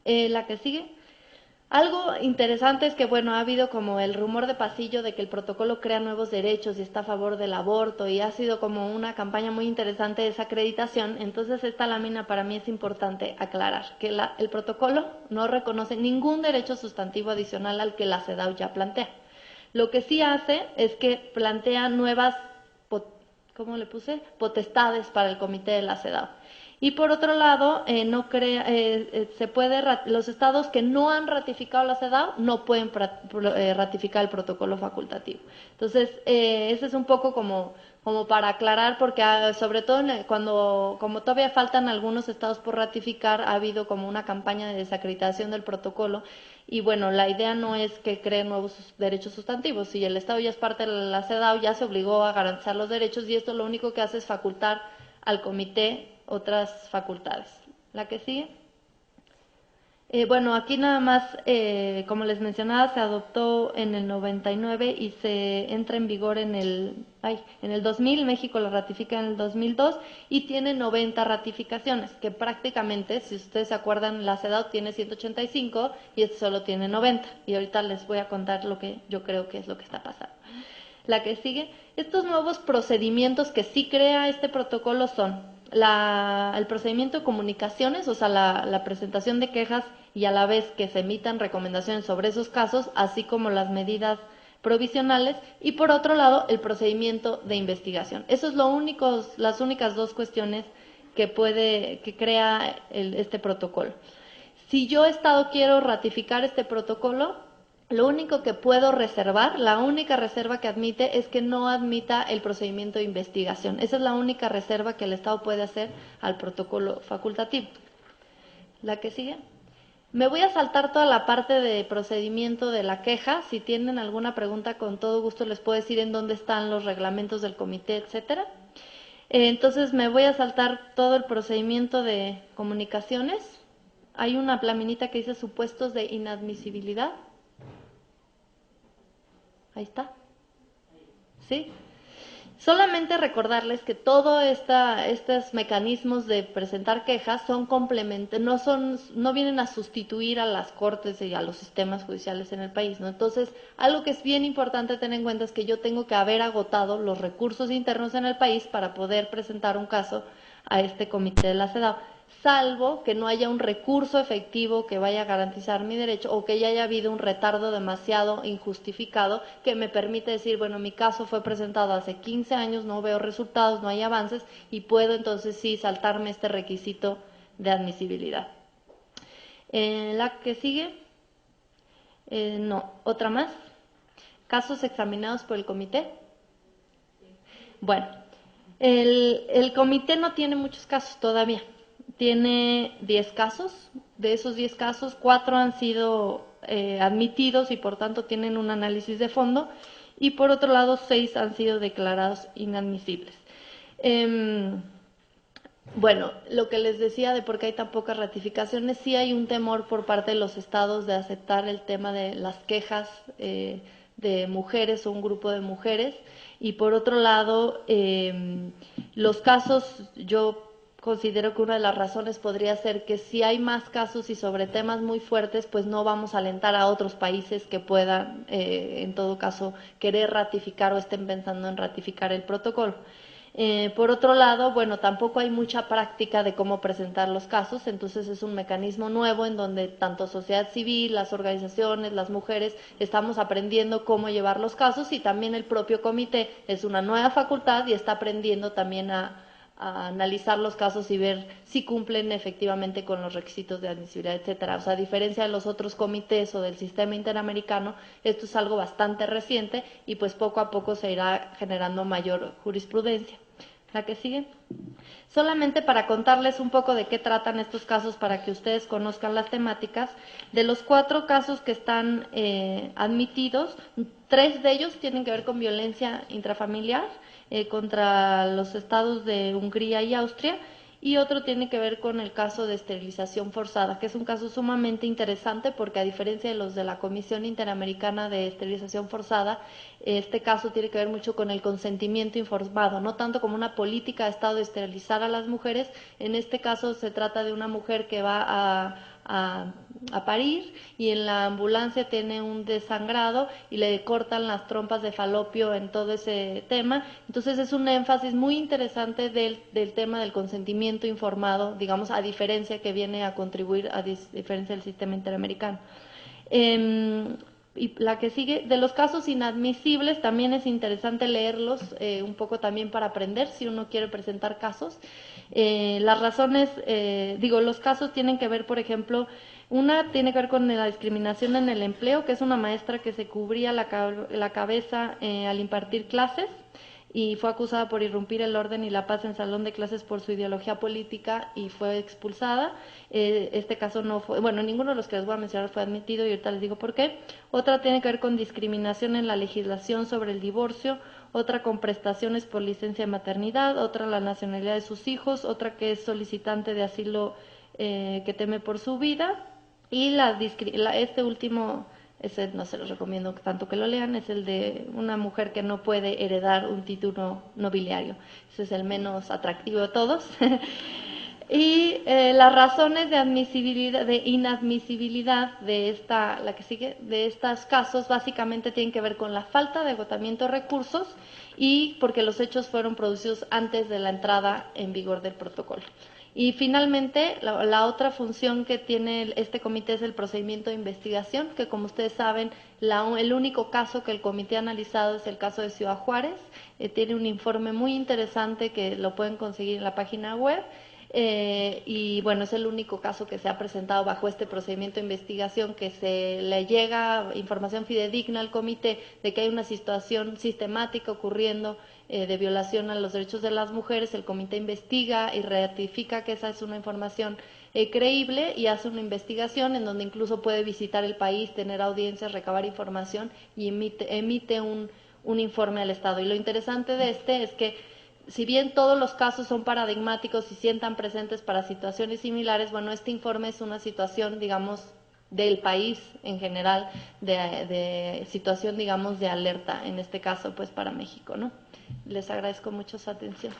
La que sigue. Algo interesante es que, bueno, ha habido como el rumor de pasillo de que el protocolo crea nuevos derechos y está a favor del aborto y ha sido como una campaña muy interesante de esa acreditación. Entonces esta lámina para mí es importante aclarar que el protocolo no reconoce ningún derecho sustantivo adicional al que la CEDAW ya plantea. Lo que sí hace es que plantea nuevas, ¿cómo le puse? Potestades para el comité de la CEDAW. Y por otro lado, no crea, se puede, los estados que no han ratificado la CEDAW no pueden ratificar el protocolo facultativo. Entonces, ese es un poco como para aclarar, porque sobre todo cuando, como todavía faltan algunos estados por ratificar, ha habido como una campaña de desacreditación del protocolo. Y bueno, la idea no es que creen nuevos derechos sustantivos. Si el estado ya es parte de la CEDAW, ya se obligó a garantizar los derechos y esto lo único que hace es facultar al comité otras facultades. La que sigue. Bueno, aquí nada más, como les mencionaba, se adoptó en el 99 y se entra en vigor en el 2000, México lo ratifica en el 2002 y tiene 90 ratificaciones, que prácticamente, si ustedes se acuerdan, la CEDAW tiene 185 y este solo tiene 90. Y ahorita les voy a contar lo que yo creo que es lo que está pasando. La que sigue. Estos nuevos procedimientos que sí crea este protocolo son el procedimiento de comunicaciones, o sea, la presentación de quejas y a la vez que se emitan recomendaciones sobre esos casos, así como las medidas provisionales, y por otro lado, el procedimiento de investigación. Eso es las únicas dos cuestiones que crea este protocolo. Si yo, Estado, quiero ratificar este protocolo, lo único que puedo reservar, la única reserva que admite es que no admita el procedimiento de investigación. Esa es la única reserva que el Estado puede hacer al protocolo facultativo. La que sigue. Me voy a saltar toda la parte de procedimiento de la queja. Si tienen alguna pregunta, con todo gusto les puedo decir en dónde están los reglamentos del comité, etcétera. Entonces me voy a saltar todo el procedimiento de comunicaciones. Hay una laminita que dice supuestos de inadmisibilidad. Ahí está. ¿Sí? Solamente recordarles que todos estos mecanismos de presentar quejas son complementarios, no vienen a sustituir a las cortes y a los sistemas judiciales en el país, ¿no? Entonces, algo que es bien importante tener en cuenta es que yo tengo que haber agotado los recursos internos en el país para poder presentar un caso a este comité de la CEDAW, salvo que no haya un recurso efectivo que vaya a garantizar mi derecho o que ya haya habido un retardo demasiado injustificado que me permite decir, bueno, mi caso fue presentado hace 15 años, no veo resultados, no hay avances y puedo entonces sí saltarme este requisito de admisibilidad. La que sigue, no, otra más. Casos examinados por el comité. Bueno, el comité no tiene muchos casos todavía. Tiene 10 casos. De esos 10 casos, 4 han sido admitidos y por tanto tienen un análisis de fondo. Y por otro lado, 6 han sido declarados inadmisibles. Bueno, lo que les decía de por qué hay tan pocas ratificaciones, sí hay un temor por parte de los estados de aceptar el tema de las quejas de mujeres o un grupo de mujeres. Y por otro lado, los casos, yo considero que una de las razones podría ser que si hay más casos y sobre temas muy fuertes, pues no vamos a alentar a otros países que puedan, en todo caso, querer ratificar o estén pensando en ratificar el protocolo. Por otro lado, bueno, tampoco hay mucha práctica de cómo presentar los casos, entonces es un mecanismo nuevo en donde tanto sociedad civil, las organizaciones, las mujeres, estamos aprendiendo cómo llevar los casos y también el propio comité es una nueva facultad y está aprendiendo también a analizar los casos y ver si cumplen efectivamente con los requisitos de admisibilidad, etcétera. O sea, a diferencia de los otros comités o del sistema interamericano, esto es algo bastante reciente y pues poco a poco se irá generando mayor jurisprudencia. La que sigue. Solamente para contarles un poco de qué tratan estos casos para que ustedes conozcan las temáticas. De los 4 casos que están admitidos, 3 de ellos tienen que ver con violencia intrafamiliar contra los estados de Hungría y Austria y otro tiene que ver con el caso de esterilización forzada, que es un caso sumamente interesante porque a diferencia de los de la Comisión Interamericana de Esterilización Forzada, este caso tiene que ver mucho con el consentimiento informado, no tanto como una política de Estado de esterilizar a las mujeres. En este caso se trata de una mujer que va a parir, y en la ambulancia tiene un desangrado y le cortan las trompas de falopio en todo ese tema. Entonces es un énfasis muy interesante del tema del consentimiento informado, digamos, a diferencia que viene a contribuir a diferencia del sistema interamericano. Y la que sigue, de los casos inadmisibles, también es interesante leerlos un poco también para aprender si uno quiere presentar casos. Las razones, los casos tienen que ver, por ejemplo, una tiene que ver con la discriminación en el empleo, que es una maestra que se cubría la cabeza al impartir clases y fue acusada por irrumpir el orden y la paz en salón de clases por su ideología política y fue expulsada. Este caso no fue, bueno, ninguno de los que les voy a mencionar fue admitido y ahorita les digo por qué. Otra tiene que ver con discriminación en la legislación sobre el divorcio, otra con prestaciones por licencia de maternidad, otra la nacionalidad de sus hijos, otra que es solicitante de asilo que teme por su vida, y este último, ese no se los recomiendo tanto que lo lean, es el de una mujer que no puede heredar un título nobiliario. Ese es el menos atractivo de todos. Y las razones de admisibilidad, de inadmisibilidad la que sigue, de estos casos básicamente tienen que ver con la falta de agotamiento de recursos y porque los hechos fueron producidos antes de la entrada en vigor del protocolo. Y finalmente, la otra función que tiene este comité es el procedimiento de investigación, que como ustedes saben, el único caso que el comité ha analizado es el caso de Ciudad Juárez. Tiene un informe muy interesante que lo pueden conseguir en la página web. Y bueno, es el único caso que se ha presentado bajo este procedimiento de investigación, que se le llega información fidedigna al comité de que hay una situación sistemática ocurriendo de violación a los derechos de las mujeres. El comité investiga y ratifica que esa es una información creíble y hace una investigación en donde incluso puede visitar el país, tener audiencias, recabar información y emite un informe al Estado. Y lo interesante de este es que si bien todos los casos son paradigmáticos y sientan presentes para situaciones similares, bueno, este informe es una situación, digamos, del país en general, de situación, digamos, de alerta, en este caso, pues, para México, ¿no? Les agradezco mucho su atención.